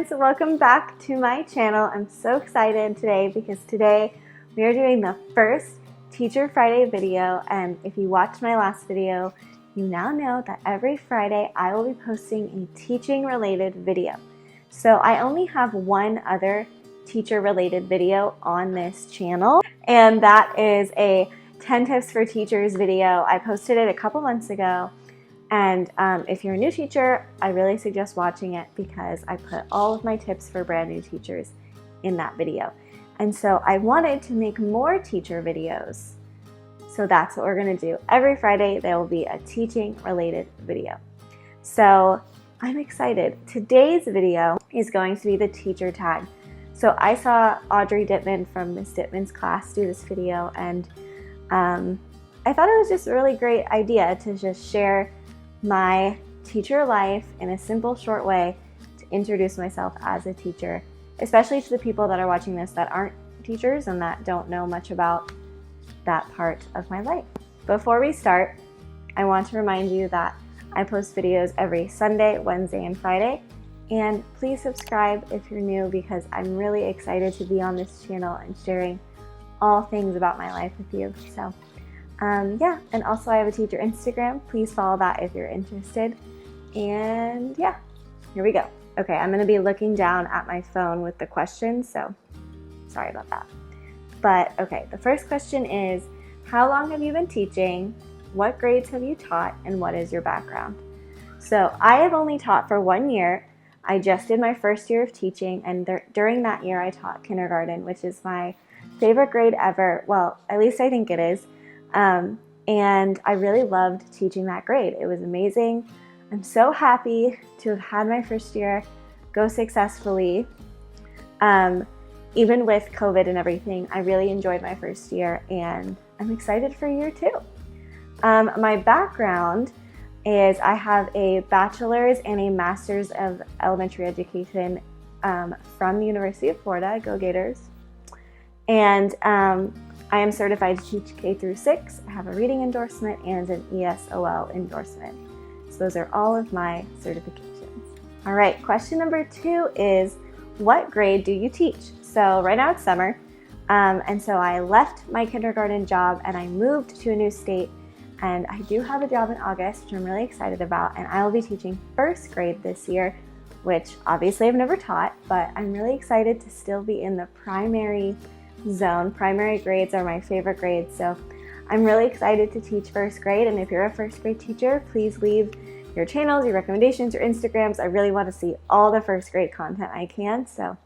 students, welcome back to my channel. I'm so excited today because today we are doing the first Teacher Friday video, and if you watched my last video, you now know that every Friday I will be posting a teaching related video. So I only have one other teacher related video on this channel, and that is a 10 tips for teachers video. I posted it a couple months ago. And if you're a new teacher, I really suggest watching it because I put all of my tips for brand new teachers in that video. And so I wanted to make more teacher videos. So that's what we're going to do. Every Friday, there will be a teaching related video. So I'm excited. Today's video is going to be the teacher tag. So I saw Audrey Dittman from Miss Dittman's class do this video, and I thought it was just a really great idea to just share my teacher life in a simple, short way to introduce myself as a teacher, especially to the people that are watching this that aren't teachers and that don't know much about that part of my life. Before we start, I want to remind you that I post videos every Sunday, Wednesday, and Friday, and please subscribe if you're new because I'm really excited to be on this channel and sharing all things about my life with you. So yeah, and also I have a teacher Instagram. Please follow that if you're interested. And yeah, here we go. Okay, I'm gonna be looking down at my phone with the questions, so sorry about that. But okay, the first question is, how long have you been teaching? What grades have you taught? And what is your background? So I have only taught for 1 year. I just did my first year of teaching, and during that year I taught kindergarten, which is my favorite grade ever. Well, at least I think it is. And I really loved teaching that grade. It was amazing. I'm so happy to have had my first year go successfully. Even with COVID and everything, I really enjoyed my first year, and I'm excited for year 2. My background is I have a bachelor's and a master's of elementary education from the University of Florida. Go Gators. And I am certified to teach K through 6. I have a reading endorsement and an ESOL endorsement. So those are all of my certifications. All right, question number 2 is, what grade do you teach? So right now it's summer, and so I left my kindergarten job and I moved to a new state, and I do have a job in August, which I'm really excited about, and I will be teaching first grade this year, which obviously I've never taught, but I'm really excited to still be in the primary zone. Primary grades are my favorite grades, so I'm really excited to teach first grade. And if you're a first grade teacher, please leave your channels, your recommendations, your Instagrams. I really want to see all the first grade content I can. So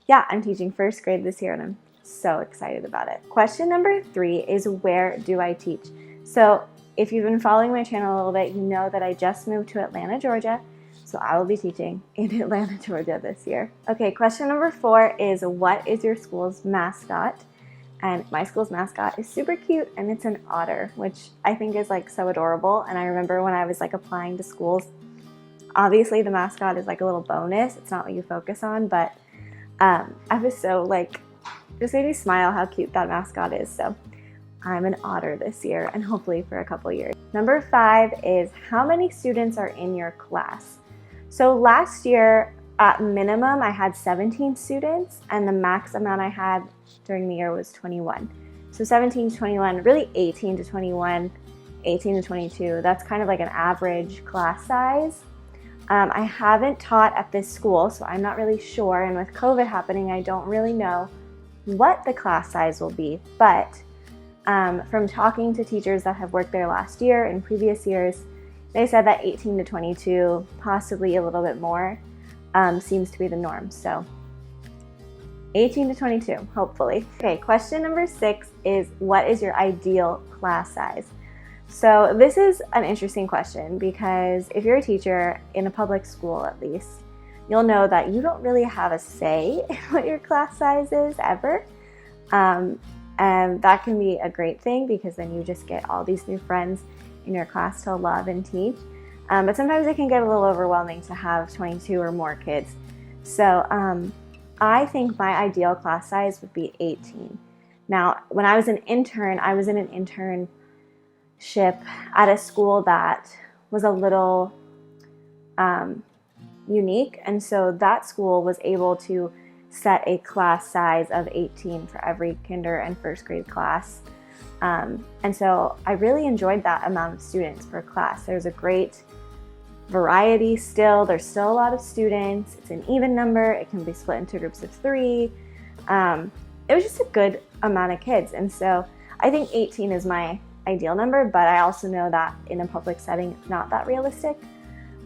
yeah, I'm teaching first grade this year and I'm so excited about it. Question number 3 is, where do I teach? So if you've been following my channel a little bit, you know that I just moved to Atlanta, Georgia. So I will be teaching in Atlanta, Georgia this year. Okay, question number 4 is, what is your school's mascot? And my school's mascot is super cute, and it's an otter, which I think is like so adorable. And I remember when I was like applying to schools, obviously the mascot is like a little bonus. It's not what you focus on, but I was so like, just made me smile how cute that mascot is. So I'm an otter this year and hopefully for a couple years. Number 5 is, how many students are in your class? So last year, at minimum, I had 17 students, and the max amount I had during the year was 21. So 17 to 21, really 18 to 21, 18 to 22. That's kind of like an average class size. I haven't taught at this school, so I'm not really sure. And with COVID happening, I don't really know what the class size will be. But from talking to teachers that have worked there last year and previous years, they said that 18 to 22, possibly a little bit more, seems to be the norm. So 18 to 22, hopefully. Okay, question number 6 is, what is your ideal class size? So this is an interesting question because if you're a teacher in a public school, at least, you'll know that you don't really have a say in what your class size is ever. And that can be a great thing because then you just get all these new friends in your class to love and teach. But sometimes it can get a little overwhelming to have 22 or more kids. So I think my ideal class size would be 18. Now, when I was an intern, I was in an internship at a school that was a little unique, and so that school was able to set a class size of 18 for every kinder and first grade class. And so I really enjoyed that amount of students per class. There's a great variety still. There's still a lot of students. It's an even number. It can be split into groups of 3. It was just a good amount of kids. And so I think 18 is my ideal number, but I also know that in a public setting, it's not that realistic.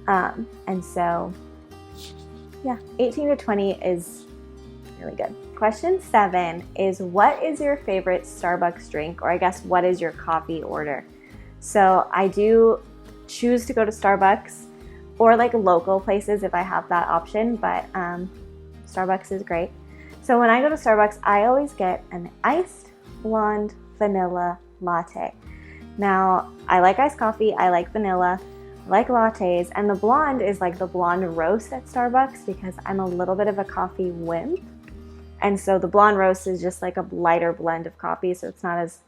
And so, yeah, 18 to 20 is really good. Question 7 is, what is your favorite Starbucks drink? Or I guess, what is your coffee order? So I do choose to go to Starbucks or like local places if I have that option, but Starbucks is great. So when I go to Starbucks, I always get an iced blonde vanilla latte. Now, I like iced coffee, I like vanilla, I like lattes, and the blonde is like the blonde roast at Starbucks because I'm a little bit of a coffee wimp. And so the blonde roast is just like a lighter blend of coffee, so it's not as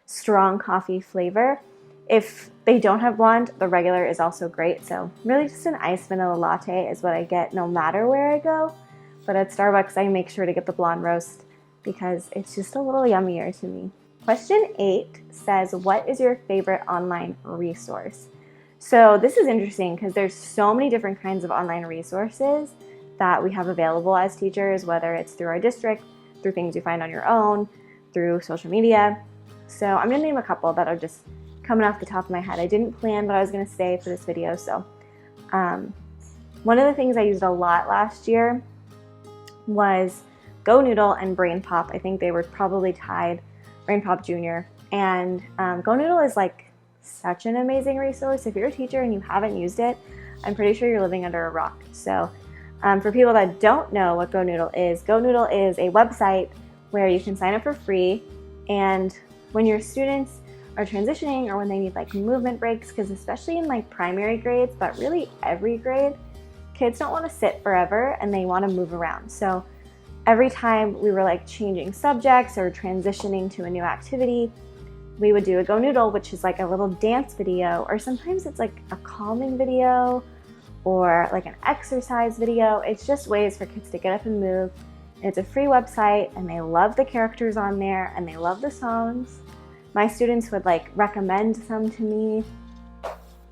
strong coffee flavor. If they don't have blonde, the regular is also great. So really just an iced vanilla latte is what I get no matter where I go. But at Starbucks, I make sure to get the blonde roast because it's just a little yummier to me. Question 8 says, what is your favorite online resource? So this is interesting because there's so many different kinds of online resources that we have available as teachers, whether it's through our district, through things you find on your own, through social media. So I'm gonna name a couple that are just coming off the top of my head. I didn't plan what I was gonna say for this video. So one of the things I used a lot last year was Go Noodle and Brain Pop. I think they were probably tied, Brain Pop Jr. And Go Noodle is like such an amazing resource. If you're a teacher and you haven't used it, I'm pretty sure you're living under a rock. So for people that don't know what Go Noodle is a website where you can sign up for free, and when your students are transitioning or when they need like movement breaks, because especially in like primary grades, but really every grade, kids don't want to sit forever and they want to move around. So every time we were like changing subjects or transitioning to a new activity, we would do a Go Noodle, which is like a little dance video, or sometimes it's like a calming video or like an exercise video. It's just ways for kids to get up and move. And it's a free website and they love the characters on there and they love the songs. My students would like recommend some to me.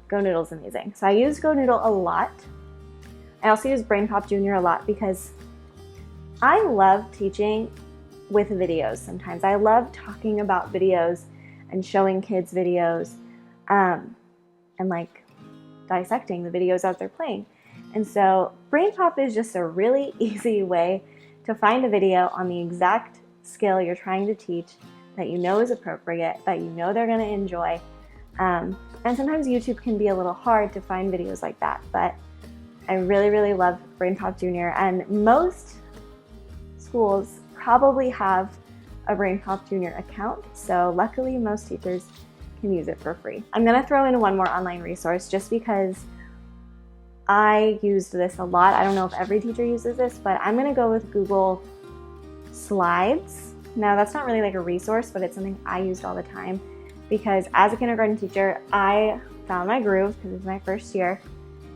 Go Noodle's amazing. So I use Go Noodle a lot. I also use Brain Pop Jr. a lot because I love teaching with videos sometimes. I love talking about videos and showing kids videos and like dissecting the videos as they're playing. And so Brain Pop is just a really easy way to find a video on the exact skill you're trying to teach that you know is appropriate, that you know they're going to enjoy. And sometimes YouTube can be a little hard to find videos like that, but I really, really love Brain Pop Jr. And most schools probably have a Brain Pop Jr. account, so luckily most teachers can use it for free. I'm going to throw in one more online resource just because I used this a lot. I don't know if every teacher uses this, but I'm going to go with Google Slides. Now, that's not really like a resource, but it's something I used all the time because as a kindergarten teacher, I found my groove because it was my first year.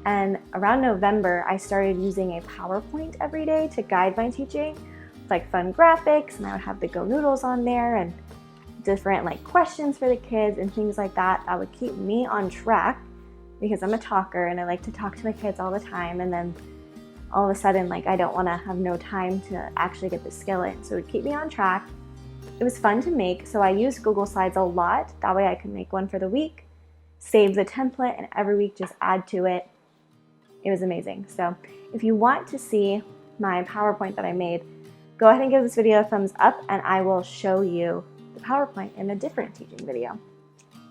And around November, I started using a PowerPoint every day to guide my teaching with like fun graphics, and I would have the Go Noodles on there and different like questions for the kids and things like that that would keep me on track because I'm a talker and I like to talk to my kids all the time, and then all of a sudden like I don't want to have no time to actually get the skill in. So it would keep me on track. It was fun to make, so I used Google Slides a lot. That way I could make one for the week, save the template, and every week just add to it. It was amazing. So if you want to see my PowerPoint that I made, go ahead and give this video a thumbs up and I will show you the PowerPoint in a different teaching video.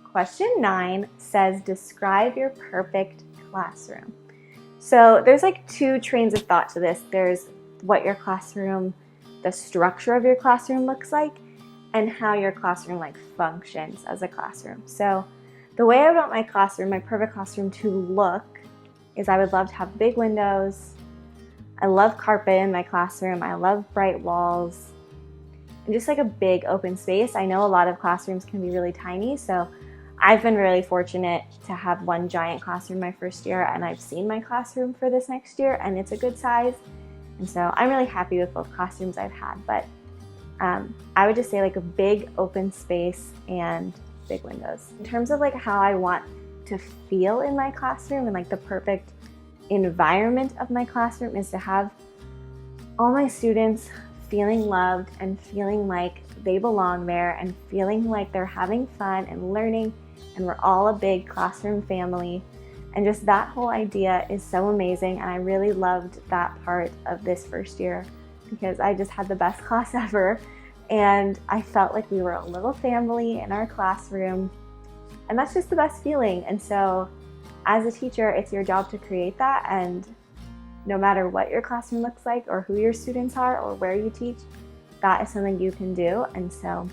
Question 9 says, describe your perfect classroom. So there's like two trains of thought to this. There's what your classroom, the structure of your classroom looks like, and how your classroom like functions as a classroom. So the way I want my classroom, my perfect classroom to look is I would love to have big windows. I love carpet in my classroom. I love bright walls and just like a big open space. I know a lot of classrooms can be really tiny, so I've been really fortunate to have one giant classroom my first year, and I've seen my classroom for this next year, and it's a good size. And so I'm really happy with both classrooms I've had. But I would just say like a big open space and big windows. In terms of like how I want to feel in my classroom and like the perfect environment of my classroom is to have all my students feeling loved and feeling like they belong there and feeling like they're having fun and learning, and we're all a big classroom family. And just that whole idea is so amazing, and I really loved that part of this first year because I just had the best class ever, and I felt like we were a little family in our classroom, and that's just the best feeling. And so as a teacher, it's your job to create that, and no matter what your classroom looks like or who your students are or where you teach, that is something you can do. And so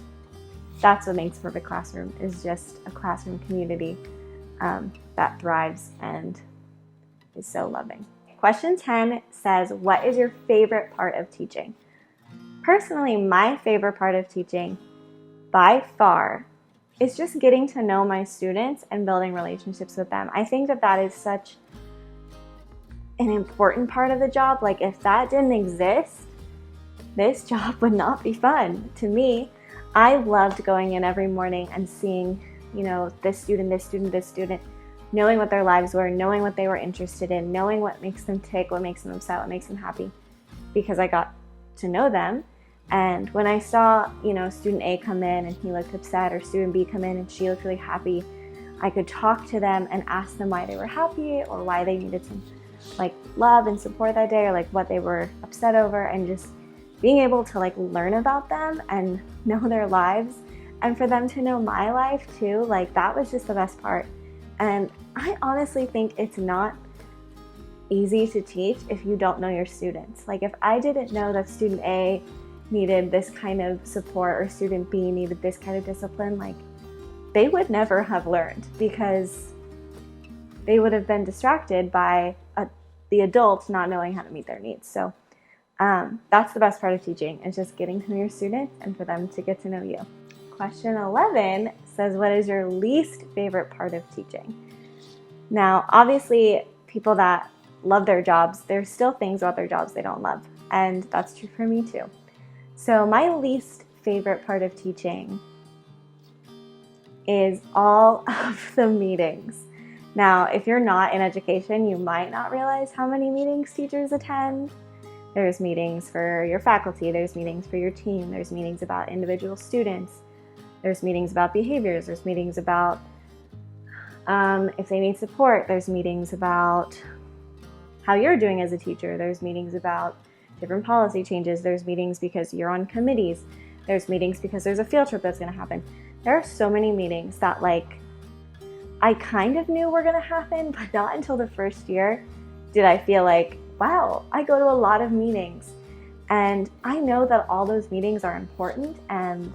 that's what makes a perfect classroom, is just a classroom community that thrives and is so loving. Question 10 says, what is your favorite part of teaching? Personally, my favorite part of teaching by far is just getting to know my students and building relationships with them. I think that that is such an important part of the job. Like if that didn't exist, this job would not be fun. To me, I loved going in every morning and seeing, you know, this student, this student, this student, knowing what their lives were, knowing what they were interested in, knowing what makes them tick, what makes them upset, what makes them happy, because I got to know them. And when I saw, you know, student A come in and he looked upset, or student B come in and she looked really happy, I could talk to them and ask them why they were happy or why they needed some like love and support that day, or like what they were upset over, and just being able to like learn about them and know their lives, and for them to know my life too. Like that was just the best part. And I honestly think it's not easy to teach if you don't know your students. Like if I didn't know that student A needed this kind of support or student B needed this kind of discipline, like they would never have learned, because they would have been distracted by the adult not knowing how to meet their needs. So that's the best part of teaching, is just getting to know your students and for them to get to know you. Question 11 says, what is your least favorite part of teaching? Now, obviously, people that love their jobs, there's still things about their jobs they don't love, and that's true for me too. So my least favorite part of teaching is all of the meetings. Now, if you're not in education, you might not realize how many meetings teachers attend. There's meetings for your faculty, there's meetings for your team, there's meetings about individual students, there's meetings about behaviors, there's meetings about if they need support, there's meetings about how you're doing as a teacher, there's meetings about different policy changes, there's meetings because you're on committees, there's meetings because there's a field trip that's going to happen. There are so many meetings that like I kind of knew were going to happen, but not until the first year did I feel like, wow, I go to a lot of meetings. And I know that all those meetings are important, and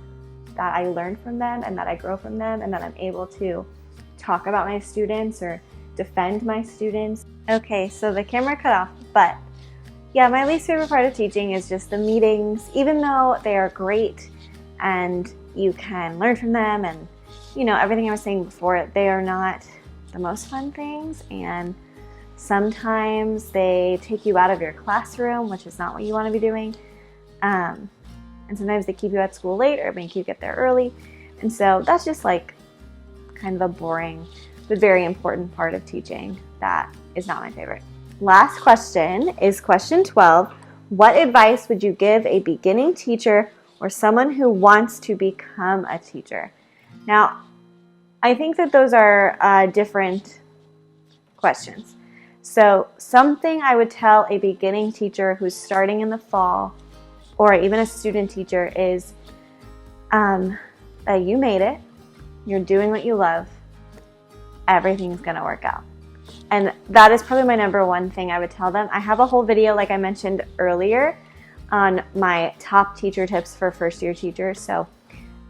that I learn from them, and that I grow from them, and that I'm able to talk about my students or defend my students. Okay, so the camera cut off, but yeah, my least favorite part of teaching is just the meetings. Even though they are great and you can learn from them, and you know, everything I was saying before, they are not the most fun things, and sometimes they take you out of your classroom, which is not what you want to be doing. And sometimes they keep you at school late or make you get there early. And so that's just like kind of a boring but very important part of teaching that is not my favorite. Last question is question 12. What advice would you give a beginning teacher or someone who wants to become a teacher? Now, I think that those are different questions. So something I would tell a beginning teacher who's starting in the fall, or even a student teacher, is that you made it, you're doing what you love, everything's gonna work out. And that is probably my number one thing I would tell them. I have a whole video, like I mentioned earlier, on my top teacher tips for first year teachers. So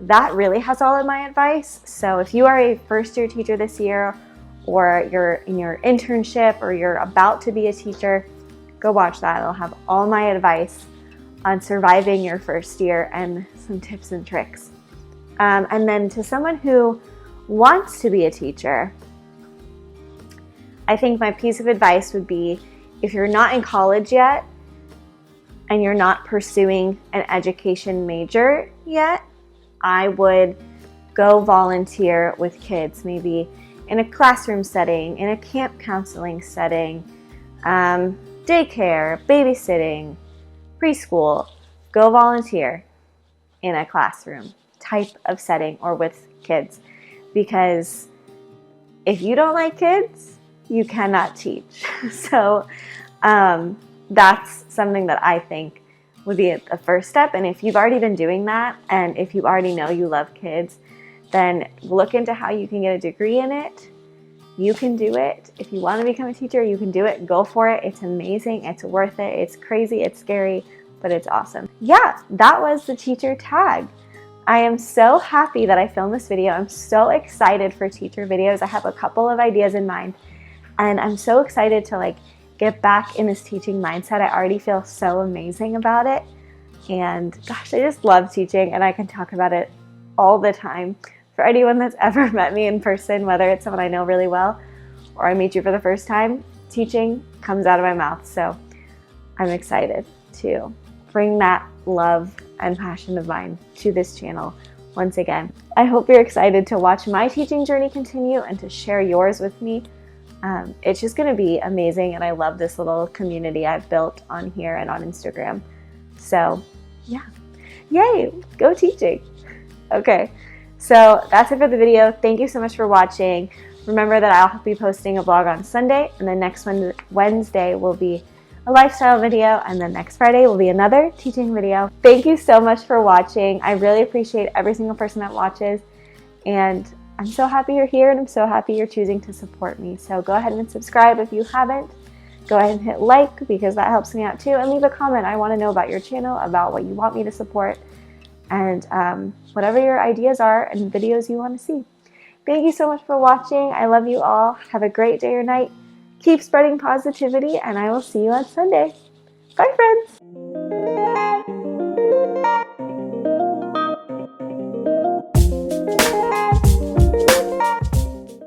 that really has all of my advice. So if you are a first year teacher this year, or you're in your internship, or you're about to be a teacher, go watch that. It'll have all my advice on surviving your first year and some tips and tricks. And then to someone who wants to be a teacher, I think my piece of advice would be, if you're not in college yet and you're not pursuing an education major yet, I would go volunteer with kids, maybe in a classroom setting, in a camp counseling setting, daycare, babysitting, preschool. Go volunteer in a classroom type of setting or with kids, because if you don't like kids, you cannot teach. So that's something that I think would be a first step. And if you've already been doing that, and if you already know you love kids, then look into how you can get a degree in it. You can do it. If you want to become a teacher, you can do it. Go for it. It's amazing. It's worth it. It's crazy. It's scary, but it's awesome. Yeah, that was the teacher tag. I am so happy that I filmed this video. I'm so excited for teacher videos. I have a couple of ideas in mind, and I'm so excited to get back in this teaching mindset. I already feel so amazing about it. And gosh, I just love teaching, and I can talk about it all the time. For anyone that's ever met me in person, whether it's someone I know really well or I meet you for the first time, teaching comes out of my mouth. So I'm excited to bring that love and passion of mine to this channel once again. I hope you're excited to watch my teaching journey continue and to share yours with me. It's just going to be amazing, and I love this little community I've built on here and on Instagram. So yeah, yay, go teaching. Okay, so that's it for the video. Thank you so much for watching. Remember that I'll be posting a vlog on Sunday, and then next Wednesday will be a lifestyle video, and then next Friday will be another teaching video. Thank you so much for watching. I really appreciate every single person that watches, and I'm so happy you're here, and I'm so happy you're choosing to support me. So go ahead and subscribe if you haven't. Go ahead and hit like, because that helps me out too, and leave a comment. I want to know about your channel, about what you want me to support, and whatever your ideas are and videos you want to see. Thank you so much for watching. I love you all. Have a great day or night. Keep spreading positivity, and I will see you on Sunday. Bye, friends.